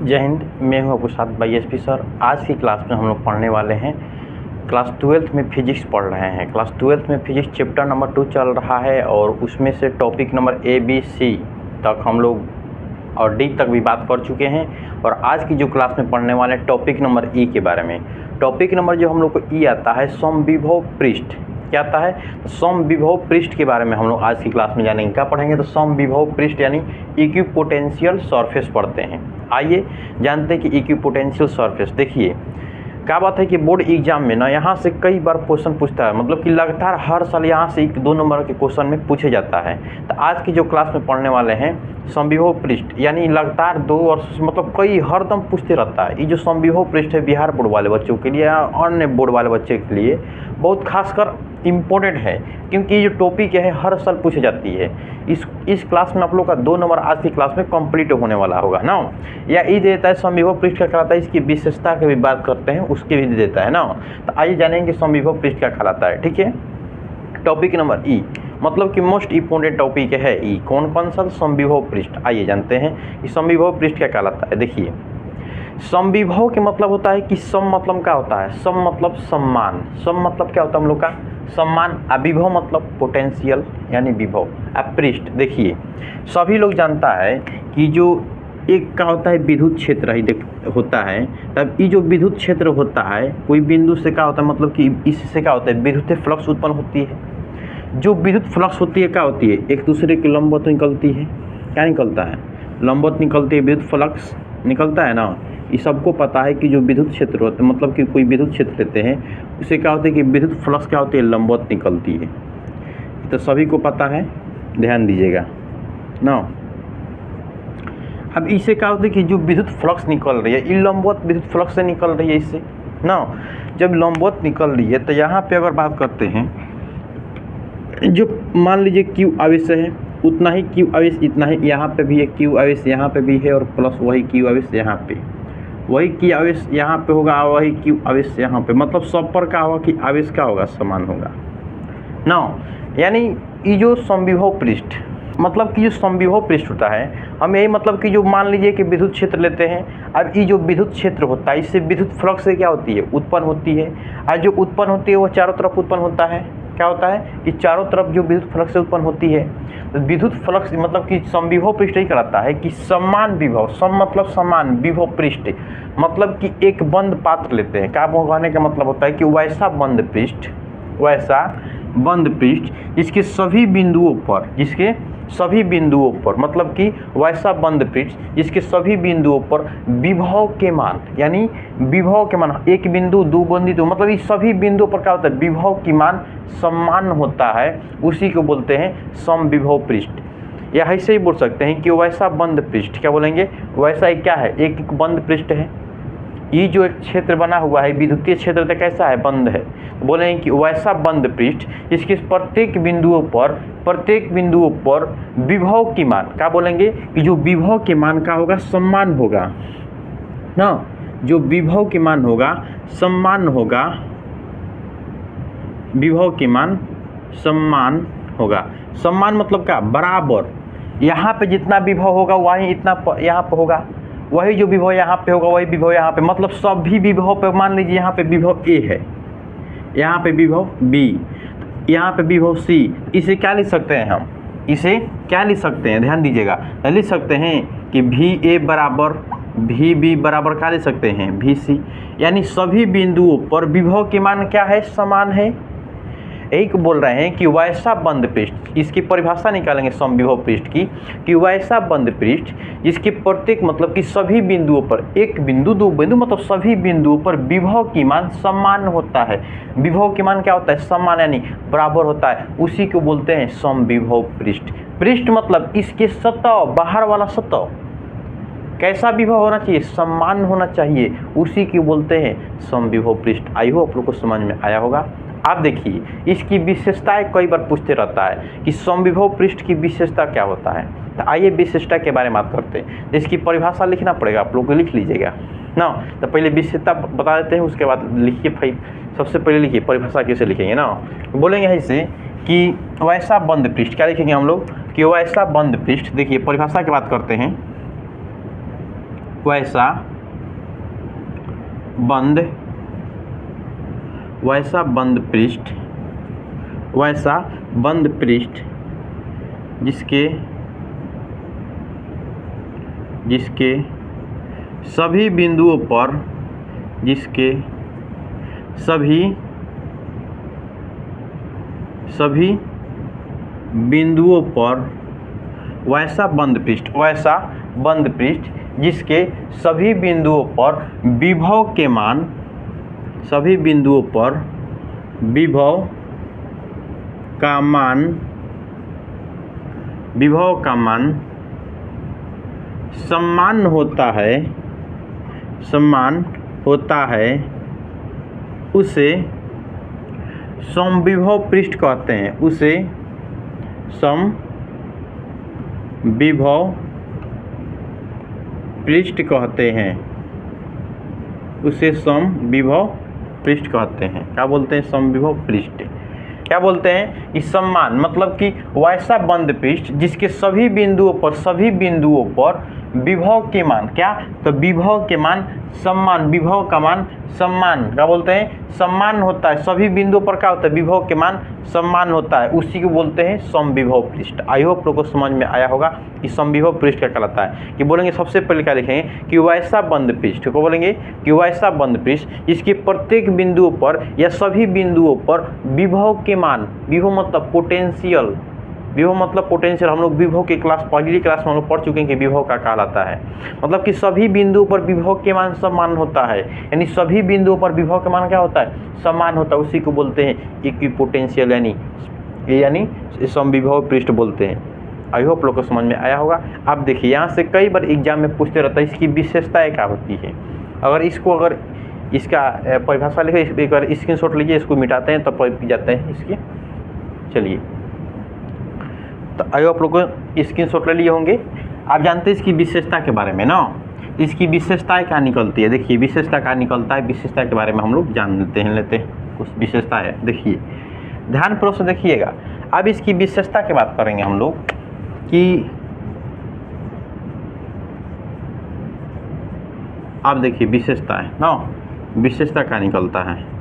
जय हिंद। मैं हूं आपके साथ भाई एसपी सर। आज की क्लास में हम लोग पढ़ने वाले हैं, क्लास 12th में फिजिक्स पढ़ रहे हैं। क्लास 12th में फिजिक्स चैप्टर नंबर 2 चल रहा है और उसमें से topic number A B C तक हम लोग और डी तक भी बात कर चुके हैं। और आज की जो क्लास में पढ़ने वाले हैं टॉपिक नंबर ई के बारे में। टॉपिक नंबर जो हम लोग को ई आता है समविभव पृष्ठ। क्या आता है? तो समविभव पृष्ठ के बारे में हम लोग आज की क्लास में जानेंगे। क्या पढ़ेंगे? तो समविभव पृष्ठ यानी इक्विपोटेंशियल सरफेस पढ़ते हैं। आइए जानते हैं कि इक्विपोटेंशियल सरफेस। देखिए क्या बात है कि बोर्ड एग्जाम में ना यहाँ से कई बार क्वेश्चन पूछता है, मतलब कि लगातार हर साल यहाँ से 1-2 नंबर के क्वेश्चन में पूछे जाता है। तो आज की जो क्लास में पढ़ने वाले हैं समविभव पृष्ठ यानी लगातार 2 वर्ष मतलब कई हरदम पूछते रहता है। ये जो समविभव पृष्ठ है बिहार बोर्ड वाले बच्चों के लिए या अन्य बोर्ड वाले बच्चे के लिए बहुत खासकर इम्पोर्टेंट है, क्योंकि ये जो टॉपिक है हर साल पूछी जाती है। इस क्लास में आप लोग का 2 नंबर आज की क्लास में कंप्लीट होने वाला होगा ना। या ये देता है समविभव पृष्ठ क्या कहलाता है, इसकी विशेषता की भी बात करते हैं, उसके भी देता है ना। तो आइए जानेंगे समविभव पृष्ठ क्या कहलाता है। ठीक है, टॉपिक नंबर ई मतलब कि मोस्ट इम्पोर्टेंट टॉपिक है ई। कौन सा? समविभव पृष्ठ। आइए जानते हैं कि समविभव पृष्ठ क्या कहलाता है। देखिए समविभव के मतलब होता है कि सम मतलब क्या होता है? सम मतलब सम्मान। सम मतलब क्या होता है हम लोग का? सम्मान। विभव मतलब पोटेंशियल यानी विभव। पृष्ठ देखिए सभी लोग जानता है कि जो एक क्या होता है विद्युत क्षेत्र ही होता है। तब ये जो विद्युत क्षेत्र होता है कोई बिंदु से क्या होता है, मतलब कि इससे क्या होता है विद्युत फ्लक्स उत्पन्न होती है। जो विद्युत फ्लक्स होती है क्या होती है? एक दूसरे के लंबवत निकलती है। क्या निकलता है? लंबवत निकलती है, विद्युत फ्लक्स निकलता है ना। ये सबको पता है कि जो विद्युत क्षेत्र होते हैं, मतलब कि कोई विद्युत क्षेत्र लेते हैं उसे क्या होता है कि विद्युत फ्लक्स क्या होती है? लंबवत निकलती है। तो सभी को पता है, ध्यान दीजिएगा ना। अब इससे क्या होता है कि जो विद्युत फ्लक्स निकल रही है ये लंबवत विद्युत फ्लक्स से निकल रही है इससे ना। जब लंबवत निकल रही है तो यहाँ पे अगर बात करते हैं, जो मान लीजिए क्यू आवेश है उतना ही क्यू आवेश इतना ही यहाँ पे भी है, क्यू आवेश यहाँ पे भी है और प्लस वही क्यू आवेश यहाँ पे, वही क्यू आवेश यहाँ पे होगा, वही क्यू आवेश यहाँ पे, मतलब सब पर क्या होगा कि आवेश क्या होगा? समान होगा ना। यानी ये जो समविभव पृष्ठ मतलब कि जो समविभव पृष्ठ होता है, हम यही मतलब कि जो मान लीजिए कि विद्युत क्षेत्र लेते हैं। अब ये जो विद्युत क्षेत्र होता है इससे विद्युत फ्लक्स से क्या होती है? उत्पन्न होती है। और जो उत्पन्न होती है वो चारों तरफ उत्पन्न होता है। क्या होता है कि चारों तरफ जो विद्युत फ्लक्स से उत्पन्न होती है, तो विद्युत फ्लक्स मतलब कि समविभव पृष्ठ ही कहलाता है कि समान विभव। सम मतलब समान, विभव पृष्ठ मतलब कि एक बंद पात्र लेते हैं। क्या कहने का मतलब होता है कि वैसा बंद पृष्ठ, वैसा बंद पृष्ठ जिसके सभी बिंदुओं पर मतलब कि वैसा बंद पृष्ठ जिसके सभी बिंदुओं पर विभव के मान यानी विभव के मान एक बिंदु 2 बिंदु मतलब इस सभी बिंदुओं पर क्या होता है? विभव की मान समान होता है, उसी को बोलते हैं समविभव पृष्ठ। या ऐसे ही बोल सकते हैं कि वैसा बंद पृष्ठ। क्या बोलेंगे? वैसा एक क्या है? एक बंद पृष्ठ है। ये जो एक क्षेत्र बना हुआ है विद्युतीय क्षेत्र तो कैसा है? बंद है। बोलेंगे कि वैसा बंद पृष्ठ जिसके प्रत्येक बिंदुओं पर विभव की मान। क्या बोलेंगे कि जो विभव के मान का होगा समान होगा ना। जो विभव के मान होगा समान होगा, विभव के मान समान होगा। समान मतलब क्या? बराबर। यहाँ पे जितना विभव होगा वही इतना यहाँ पे होगा, वही जो विभव यहाँ पे होगा वही विभव यहाँ पे, मतलब सभी विभव पे मान लीजिए यहाँ पे विभव ए है, यहाँ पे विभव बी, यहाँ पे विभव सी। इसे क्या लिख सकते हैं हम? इसे क्या लिख सकते हैं? ध्यान दीजिएगा, लिख सकते हैं कि भी ए बराबर भी बी बराबर क्या लिख सकते हैं? भी सी। यानी सभी बिंदुओं पर विभव के मान क्या है? समान है। एक बोल रहे हैं कि वैसा बंद पृष्ठ, इसकी परिभाषा निकालेंगे समविभव पृष्ठ की, कि वैसा बंद पृष्ठ जिसके प्रत्येक मतलब कि सभी बिंदुओं पर, एक बिंदु 2 बिंदु मतलब सभी बिंदुओं पर विभव की मान समान होता है। विभव की मान क्या होता है? समान यानी बराबर होता है, उसी को बोलते हैं समविभव पृष्ठ। पृष्ठ मतलब इसके सतह, बाहर वाला सतह कैसा विभव होना चाहिए? समान होना चाहिए, उसी को बोलते हैं समविभव पृष्ठ। आई होप आप लोग को समझ में आया होगा। आप देखिए इसकी विशेषताएं कई बार पूछते रहता है कि समविभव पृष्ठ की विशेषता क्या होता है। तो आइए विशेषता के बारे में बात करते हैं। इसकी परिभाषा लिखना पड़ेगा, आप लोग को लिख लीजिएगा ना। तो पहले विशेषता बता देते हैं, उसके बाद लिखिए। भाई सबसे पहले लिखिए परिभाषा कैसे लिखेंगे ना। बोलेंगे ऐसे कि वैसा बंद पृष्ठ, क्या लिखेंगे हम लोग कि वैसा बंद पृष्ठ। देखिए परिभाषा की बात करते हैं वैसा बंद पृष्ठ जिसके सभी बिंदुओं पर वैसा बंद पृष्ठ जिसके सभी बिंदुओं पर विभव का मान समान होता है उसे समविभव पृष्ठ कहते हैं। उसे समविभव पृष्ठ कहते हैं। क्या बोलते हैं? समविभव पृष्ठ। क्या बोलते हैं? कि समान मतलब कि वैसा बंद पृष्ठ जिसके सभी बिंदुओं पर विभव के मान, क्या? तो विभव के मान समान, विभव का मान समान। क्या बोलते हैं? समान होता है। सभी बिंदुओं पर क्या होता है? विभव के मान समान होता है, उसी को बोलते हैं समविभव पृष्ठ। आई होप लोगों को समझ में आया होगा कि समविभव पृष्ठ क्या कहलाता है। कि बोलेंगे सबसे पहले क्या लिखेंगे कि वैसा बंद पृष्ठ को बोलेंगे कि वैसा बंद पृष्ठ जिसके प्रत्येक बिंदुओं पर या सभी बिंदुओं पर विभव के मान, विभव मतलब पोटेंशियल, विभव मतलब पोटेंशियल। हम लोग विभव की पहली क्लास में हम लोग पढ़ चुके हैं कि विभव का कहलाता है मतलब कि सभी बिंदुओं पर विभव के मान समान होता है। यानी सभी बिंदुओं पर विभव के मान क्या होता है? समान होता है, उसी को बोलते हैं इक्विपोटेंशियल यानी समविभव पृष्ठ बोलते हैं। आई होप लोग को समझ में आया होगा। अब देखिए यहाँ से कई बार एग्जाम में पूछते रहता है इसकी विशेषताएं क्या होती है। अगर इसका परिभाषा लिखे, एक बार स्क्रीनशॉट लीजिए, इसको मिटाते हैं तब पढ़ जाते हैं इसकी। चलिए, तो आई होप लोग को स्क्रीनशॉट ले लिए होंगे। आप जानते हैं इसकी विशेषता के बारे में ना, इसकी विशेषताएं क्या निकलती है। देखिए विशेषता क्या निकलता है, विशेषता के बारे में हम लोग जान लेते हैं कुछ विशेषता है। देखिए ध्यानपूर्वक से देखिएगा। अब इसकी विशेषता की बात करेंगे हम लोग कि अब देखिए विशेषता है ना, विशेषता क्या निकलता है।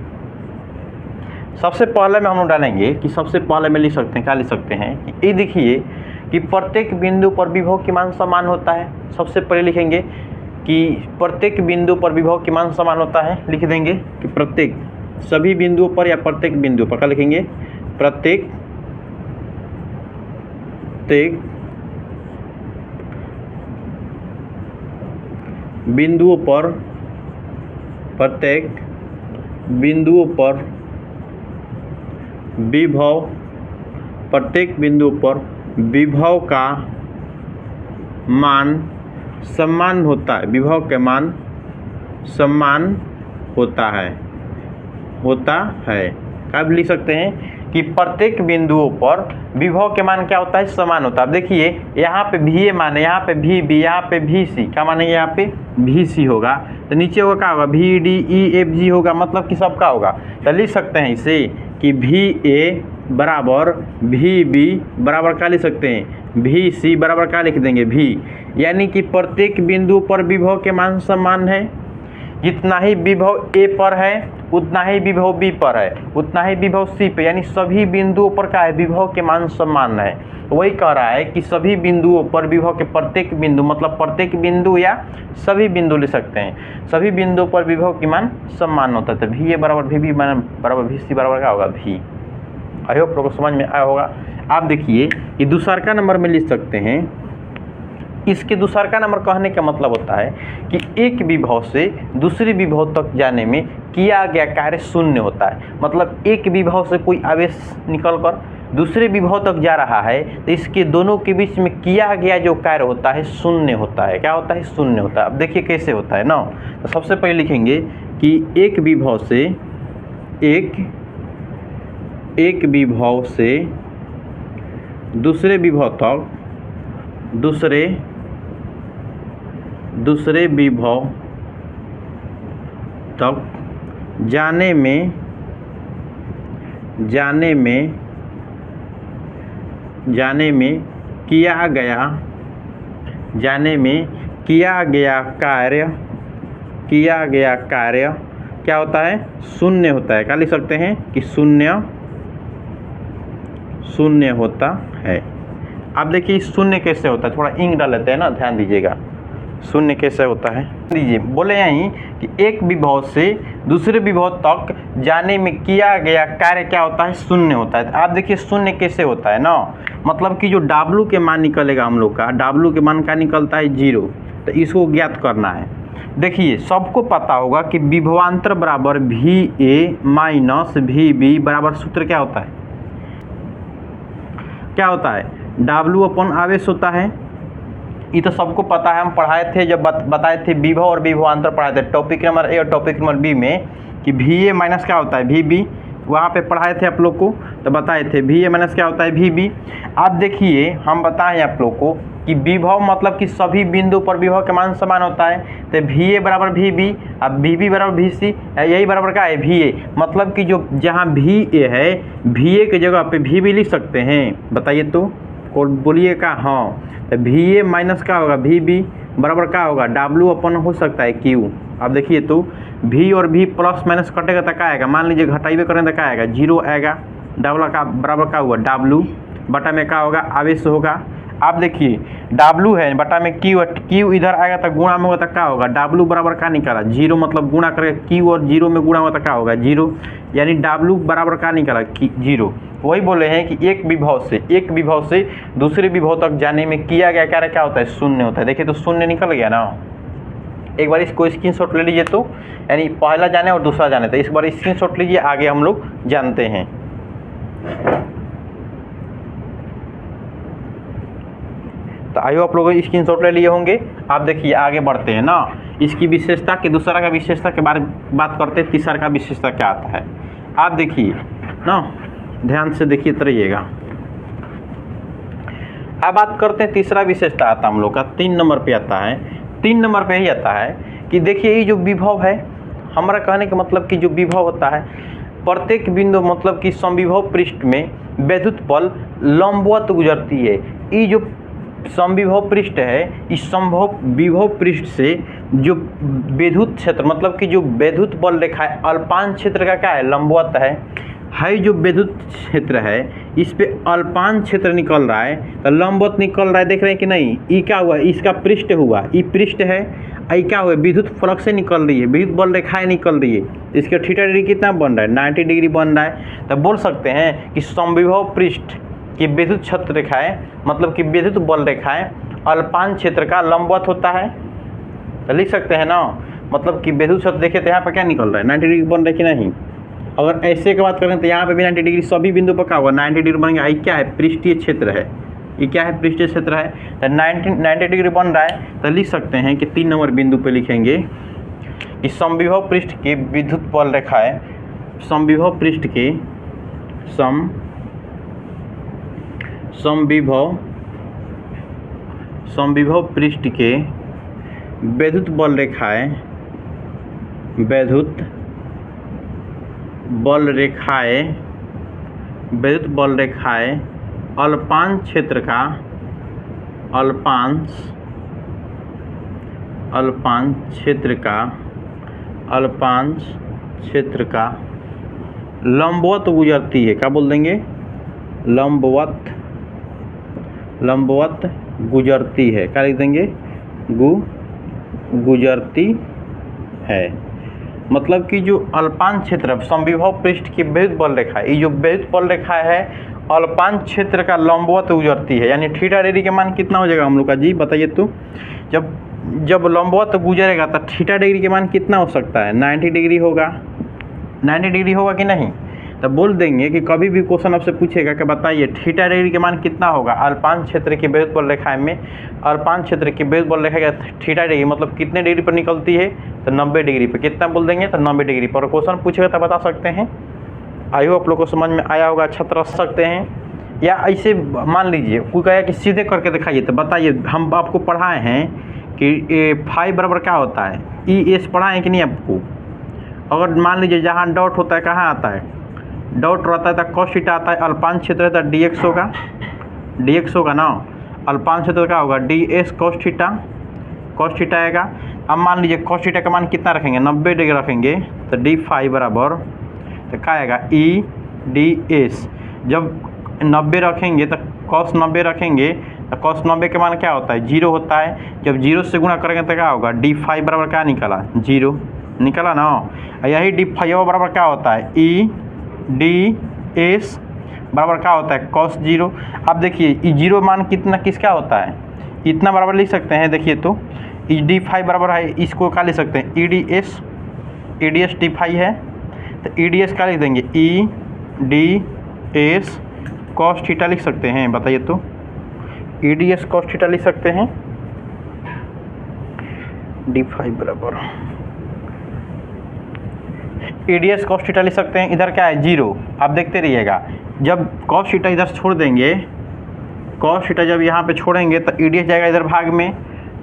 सबसे पहले में हम लोग डालेंगे कि सबसे पहले में लिख सकते हैं, क्या लिख सकते हैं कि ये देखिए कि प्रत्येक बिंदु पर विभव के मान समान होता है। सबसे पहले लिखेंगे कि प्रत्येक बिंदु पर विभव के मान समान होता है। लिख देंगे कि प्रत्येक, सभी बिंदुओं पर या प्रत्येक बिंदु पर, क्या लिखेंगे? प्रत्येक बिंदुओं पर विभव का मान समान होता है, विभव के मान समान होता है। कब लिख सकते हैं कि प्रत्येक बिंदुओं पर विभव के मान क्या होता है? समान होता है। अब देखिए यहाँ पे भी मान है, यहाँ पे भी बी, यहाँ पे भी सी, क्या मानेंगे? यहाँ पे भी सी होगा तो नीचे होगा क्या होगा? भी डी ई एफ जी होगा, मतलब कि सबका होगा। तो लिख सकते हैं इसे कि भी ए बराबर भी बी बराबर क्या लिख सकते हैं? भी सी बराबर क्या लिख देंगे? भी। यानी कि प्रत्येक बिंदु पर विभव के मान समान है। जितना ही विभव ए पर है उतना ही विभव बी पर है, उतना ही विभव सी पे, यानी सभी बिंदुओं पर क्या है? विभव के मान समान है। वही कह रहा है कि सभी बिंदुओं पर विभव के प्रत्येक बिंदु, मतलब प्रत्येक बिंदु या सभी बिंदु ले सकते हैं, सभी बिंदुओं पर विभव के मान समान होता है। तो भी ए बराबर भी बराबर भी सी बराबर क्या होगा? भी। आई होप लोगों को समझ में आया होगा। आप देखिए कि दूसरा नंबर में लिख सकते हैं। इसके दूसरा नंबर कहने का मतलब होता है कि एक विभव से दूसरी विभव तक जाने में किया गया कार्य शून्य होता है। मतलब एक विभव से कोई आवेश निकलकर दूसरे विभव तक जा रहा है तो इसके दोनों के बीच में किया गया जो कार्य होता है शून्य होता है। क्या होता है? शून्य होता है। अब देखिए कैसे होता है ना। तो सबसे पहले लिखेंगे कि एक विभव से दूसरे विभव तक जाने में किया गया कार्य क्या होता है, शून्य होता है। क्या लिख सकते हैं कि शून्य होता है। अब देखिए शून्य कैसे होता है, थोड़ा इंक डाल लेते हैं ना, ध्यान दीजिएगा। शून्य कैसे होता है, दीजिए बोले यहीं कि एक विभव से दूसरे विभव तक जाने में किया गया कार्य क्या होता है, शून्य होता है। आप देखिए शून्य कैसे होता है ना, मतलब कि जो W के मान निकलेगा हम लोग का, W के मान का निकलता है 0, तो इसको ज्ञात करना है। देखिए सबको पता होगा कि विभवांतर बराबर VA माइनस VB बराबर सूत्र क्या होता है, W अपन आवेश होता है। ये तो सबको पता है, हम पढ़ाए थे जब बताए थे विभव और विभवांतर पढ़ाए थे टॉपिक नंबर A और टॉपिक नंबर B में कि VA माइनस क्या होता है VB, वहाँ पे पढ़ाए थे आप लोग को, तो बताए थे VA माइनस क्या होता है VB। आप देखिए हम बताएं आप लोग को कि विभव मतलब कि सभी बिंदु पर विभव के मान समान होता है, तो VA बराबर VB, अब VB बराबर VC, यही बराबर क्या है VA। मतलब कि जो जहाँ VA है, VA के जगह पे VB लिख सकते हैं, बताइए तो बोलिए का हाँ। तो VA माइनस क्या होगा VB बराबर क्या होगा W अपन हो सकता है Q। अब देखिए तो V और V प्लस माइनस कटेगा तो क्या आएगा, मान लीजिए घटाइए करें तो क्या आएगा 0 आएगा। डबल का बराबर क्या हुआ W बटा में क्या होगा आवेश होगा। आप देखिए W है बटा में Q इधर आएगा तो गुणा में होगा तो क्या होगा W बराबर क्या निकाला 0, मतलब गुणा करके Q और 0 में गुणा होगा तो क्या होगा 0, यानी W बराबर क्या निकाला 0। वही बोले हैं कि एक विभव से दूसरे विभव तक जाने में किया गया कार्य क्या होता है, शून्य होता है। देखिए तो शून्य निकल गया ना। एक बार इसको स्क्रीनशॉट ले लीजिए, तो यानी पहला जाने और दूसरा जाने, तो इस बार स्क्रीनशॉट लीजिए, आगे हम लोग जानते हैं। तो आइए आप लोग स्क्रीनशॉट ले लिए होंगे। आप देखिए आगे बढ़ते हैं ना, इसकी विशेषता के दूसरा का विशेषता के बारे में बात करते हैं, तीसरा का विशेषता क्या आता है। आप देखिए ना, ध्यान से देखिए तो रहिएगा। अब बात करते हैं तीसरा विशेषता आता है हम लोग का 3 नंबर पे आता है। 3 नंबर पे ही आता है कि देखिए ये जो विभव है, हमारा कहने का मतलब कि जो विभव होता है प्रत्येक बिंदु मतलब कि समविभव पृष्ठ में वैद्युत बल लंबवत गुजरती है। ये जो समविभव पृष्ठ है, इस समविभव पृष्ठ से जो वैद्युत क्षेत्र मतलब कि जो वैद्युत बल रेखा है अल्पांश क्षेत्र का क्या है, लंबवत है जो विद्युत क्षेत्र है, इस पे अल्पांश क्षेत्र निकल रहा है, तो लंबवत निकल रहा है, देख रहे हैं कि नहीं। ये क्या हुआ, इसका पृष्ठ हुआ, ये पृष्ठ है, ये क्या हुआ विद्युत फलक से निकल रही है, विद्युत बल रेखाएं निकल रही है। इसके थीटा डिग्री कितना बन रहा है 90 डिग्री बन रहा है। तो बोल सकते हैं कि समविभव पृष्ठ की विद्युत क्षेत्र रेखाएं मतलब कि विद्युत बल रेखाएं अल्पांश क्षेत्र का लंबवत होता है, तो लिख सकते हैं ना। मतलब कि विद्युत क्षेत्र देखिए तो यहाँ पर क्या निकल रहा है 90 डिग्री बन रहा है कि नहीं। अगर ऐसे की बात करें तो यहाँ पे भी 90 डिग्री सभी बिंदु पर क्या होगा 90 डिग्री बनेगा। ये क्या है पृष्ठीय क्षेत्र है, ये क्या है पृष्ठीय क्षेत्र है, तो 90 डिग्री बन रहा है। तो लिख सकते हैं कि 3 नंबर बिंदु पे लिखेंगे कि समविभव पृष्ठ के विद्युत बल रेखाएं समविभव पृष्ठ के समविभव पृष्ठ के विद्युत बल रेखाएं विद्युत बल रेखाएं अल्पांश क्षेत्र का लंबवत गुजरती है। क्या बोल देंगे, लंबवत गुजरती है। क्या लिख देंगे, गुजरती है। मतलब कि जो अल्पांश क्षेत्र समविभव पृष्ठ की विद्युत बल रेखा, ये जो विद्युत बल रेखा है अल्पांश क्षेत्र का लंबवत गुजरती है, यानी थीटा डिग्री के मान कितना हो जाएगा हम लोग का जी बताइए तो। जब लंबवत गुजरेगा तो थीटा डिग्री के मान कितना हो सकता है 90 डिग्री होगा। 90 डिग्री होगा कि नहीं। तो बोल देंगे कि कभी भी क्वेश्चन आपसे पूछेगा कि बताइए थीटा डिग्री के मान कितना होगा अल्पांश क्षेत्र की विद्युत बल रेखा में। अल्पांश क्षेत्र की विद्युत बल रेखा का थीटा डिग्री मतलब कितने डिग्री पर निकलती है, तो 90 डिग्री पर। कितना बोल देंगे, तो 90 डिग्री पर। क्वेश्चन पूछेगा तो बता सकते हैं। आई होप आप लोग को समझ में आया होगा, अच्छा तरह सकते हैं। या ऐसे मान लीजिए कोई कहे कि सीधे करके दिखाइए, तो बताइए हम आपको पढ़ाए हैं कि फाई बराबर क्या होता है, ई एस पढ़ाए हैं कि नहीं आपको। अगर मान लीजिए जहाँ डॉट होता है कहाँ आता है, डॉट रहता है तो cos थीटा आता है, अल्पांश क्षेत्र है तो dx होगा ना। अल्पांश क्षेत्र क्या होगा ds cos theta cos theta आएगा। अब मान लीजिए कॉस थीटा का मान कितना रखेंगे, 90 डिग्री रखेंगे, तो डी फाई बराबर तो क्या आएगा ई डी एस। जब 90 रखेंगे तो कॉस 90 रखेंगे तो कॉस 90 के मान क्या होता है, 0 होता है। जब 0 से गुणा करेंगे तो क्या होगा, डी फाई बराबर क्या निकला, 0 निकला ना। यही डी फाई बराबर क्या होता है, ई डी एस बराबर क्या होता है, कॉस 0। अब देखिए ई 0 मान कितना किसका होता है, इतना बराबर लिख सकते हैं। देखिए तो ई डी फाई बराबर है, इसको क्या लिख सकते हैं, E D S D phi है तो ई डी एस क्या लिख देंगे, E D S cos theta लिख सकते हैं। बताइए तो E D S cos theta लिख सकते हैं, डी फाई बराबर E D S cos theta लिख सकते हैं। इधर क्या है 0, आप देखते रहिएगा। जब कॉस थीटा इधर छोड़ देंगे, कॉस थीटा जब यहाँ पे छोड़ेंगे तो ई डी एस जाएगा इधर भाग में,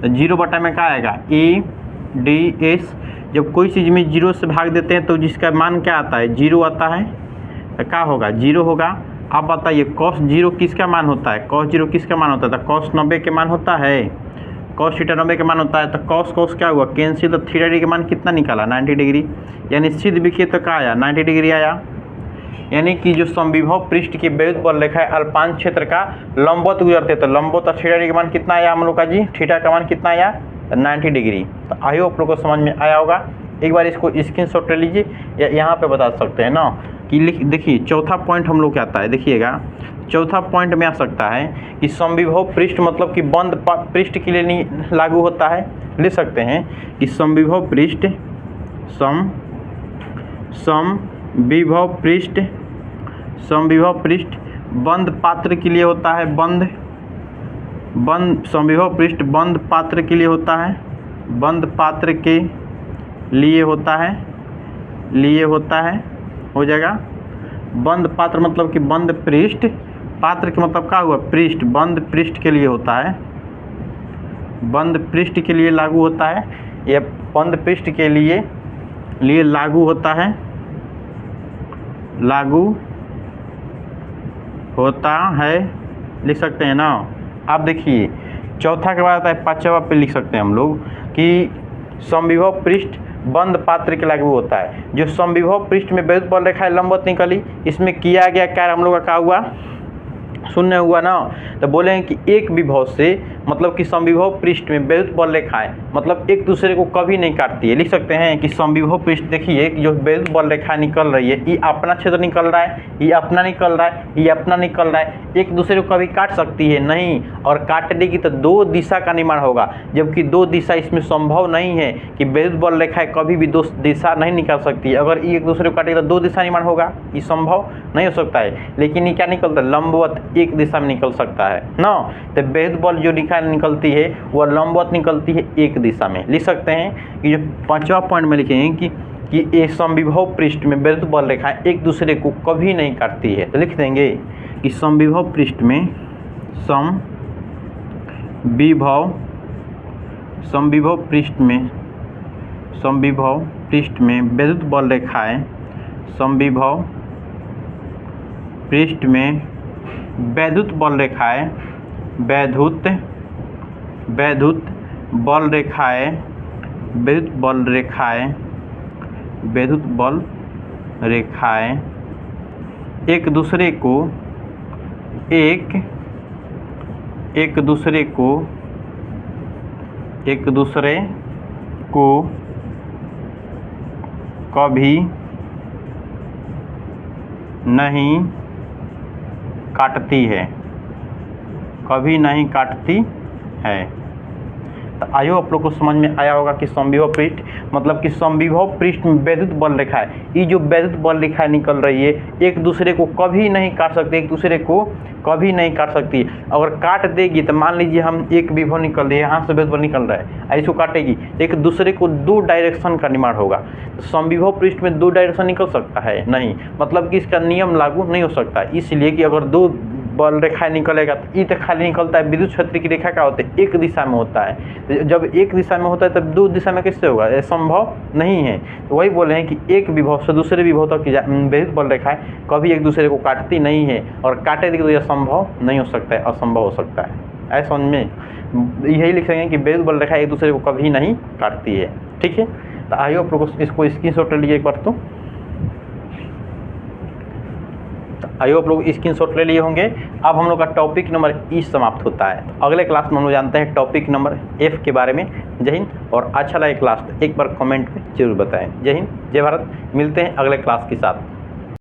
तो 0 बटा में क्या आएगा, ई डी एस। जब कोई चीज़ में 0 से भाग देते हैं तो जिसका मान क्या आता है, 0 आता है, तो क्या होगा, 0 होगा। आप बताइए कॉस 0 किसका मान होता है, कॉस 0 किसका मान होता है, तो कॉस 90 के मान होता है, कॉस थीटा 90 के मान होता है। तो कॉस कॉस क्या हुआ, कैंसिल, तो थीटा डी के मान कितना निकाला, 90 डिग्री। यानी सीध लिखिए तो क्या आया, 90 डिग्री आया। यानी कि जो समविभव पृष्ठ की वैद्युत बल रेखा है अल्पांश क्षेत्र का लंबवत गुजरते, तो लंबवत और थीटा डी का मान कितना आया हम लोग का जी, थीटा का मान कितना आया, 90 डिग्री। तो आई होप आप लोग को समझ में आया होगा। एक बार इसको स्क्रीनशॉट ले लीजिए या यहाँ पे बता सकते हैं ना कि देखिए चौथा पॉइंट हम लोग क्या आता है, देखिएगा चौथा पॉइंट में आ सकता है कि समविभव पृष्ठ मतलब कि बंद पृष्ठ के लिए नहीं लागू होता है। ले सकते हैं कि समविभव पृष्ठ समविभव पृष्ठ बंद पात्र के लिए होता है, समविभव पृष्ठ बंद पात्र के लिए होता है, बंद पात्र के लिए होता है, हो जाएगा। बंद पात्र मतलब कि बंद पृष्ठ, पात्र के मतलब क्या हुआ, पृष्ठ, बंद पृष्ठ के लिए होता है, बंद पृष्ठ के लिए लागू होता है, यह बंद पृष्ठ के लिए लागू होता है, लिख सकते हैं ना। आप देखिए चौथा के बाद आता है, पांचवा पे लिख सकते हैं हम लोग कि समविभव पृष्ठ बंद पात्र के लागू होता है। जो समविभव पृष्ठ में वैद्युत बल रेखा लंबवत निकली, इसमें किया गया कार्य हम लोग का क्या हुआ, शून्य हुआ ना। तो बोले हैं कि एक विभव से मतलब कि समविभव पृष्ठ में वैद्युत बल रेखाएं मतलब एक दूसरे को कभी नहीं काटती है। लिख सकते हैं कि समविभव पृष्ठ देखिए कि जो वैद्युत बल रेखा निकल रही है, ये अपना क्षेत्र निकल रहा है, ये अपना निकल रहा है, ये अपना निकल रहा है, एक दूसरे को कभी काट सकती है नहीं। और काट देगी तो दो दिशा का निर्माण होगा, जबकि दो दिशा इसमें संभव नहीं है कि वैद्युत बल रेखाएं कभी भी दो दिशा नहीं निकल सकती। अगर ये एक दूसरे को काटेगा तो दो दिशा निर्माण होगा, ये संभव नहीं हो सकता है। लेकिन ये क्या निकलता है, लंबवत एक दिशा में निकल सकता है ना। तो वैद्युत बल जो रेखा निकलती है वह लंबवत निकलती है एक दिशा में। लिख सकते हैं कि जो पांचवा पॉइंट में लिखेंगे कि एक समविभव पृष्ठ में वैद्युत बल रेखाएं एक दूसरे को कभी नहीं काटती है। तो लिख देंगे कि समविभव पृष्ठ में समविभव पृष्ठ में वैद्युत बल रेखाएं समविभव पृष्ठ में वैद्युत बल रेखाएं वैद्युत बल रेखाएं एक दूसरे को कभी नहीं काटती है। तो आयो आप लोग को समझ में आया होगा कि समविभव पृष्ठ मतलब कि समविभव पृष्ठ में वैद्युत बल रेखाएं, ये जो वैद्युत बल रेखाएं निकल रही है एक दूसरे को कभी नहीं काट सकती, अगर काट देगी तो मान लीजिए हम एक विभव निकल रही है, यहाँ से वैद्युत बल निकल रहा है, ऐसे काटेगी एक दूसरे को दो डायरेक्शन का निर्माण होगा। तो समविभव पृष्ठ में दो डायरेक्शन निकल सकता है नहीं, मतलब कि इसका नियम लागू नहीं हो सकता। इसलिए कि अगर दो बल रेखाएं निकलेगा तो ये तो खाली निकलता है, विद्युत क्षेत्र की रेखा क्या होती है, एक दिशा में होता है। तो जब एक दिशा में होता है तब दो दिशा में कैसे होगा, यह संभव नहीं है। तो वही बोले हैं कि एक विभव से दूसरे विभव तक की वैद्युत बल रेखाएं कभी एक दूसरे को काटती नहीं है, और काटेगी तो यह संभव नहीं हो सकता है, असंभव हो सकता है। ऐसा समझ में यही लिख सकेंगे कि विद्युत बल रेखा एक दूसरे को कभी नहीं काटती है। ठीक है, तो आई होप लोग इसको स्क्रीनशॉट ले लीजिए एक बार। तो आई होप लोग स्क्रीनशॉट ले लिए होंगे। अब हम लोग का टॉपिक नंबर ई समाप्त होता है। तो अगले क्लास में हम लोग जानते हैं टॉपिक नंबर एफ के बारे में। जय हिंद, और अच्छा लगे क्लास तो एक बार कमेंट में जरूर बताएं। जय हिंद, जय भारत। मिलते हैं अगले क्लास के साथ।